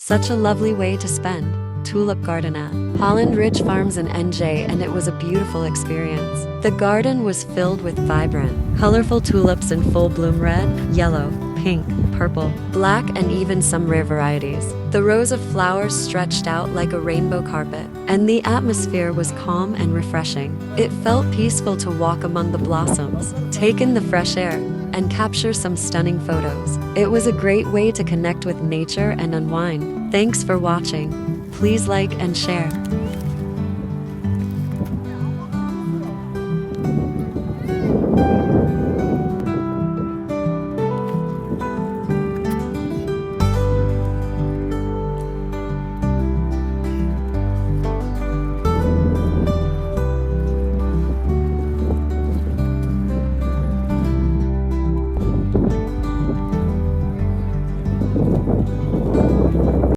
Such a lovely way to spend Tulip Garden at Holland Ridge Farms in NJ, and it was a beautiful experience. The garden was filled with vibrant, colorful tulips in full bloom: red, yellow, pink, purple, black, and even some rare varieties. The rows of flowers stretched out like a rainbow carpet, and the atmosphere was calm and refreshing. It felt peaceful to walk among the blossoms, take in the fresh air, and capture some stunning photos. It was a great way to connect with nature and unwind. Thanks for watching. Please like and share.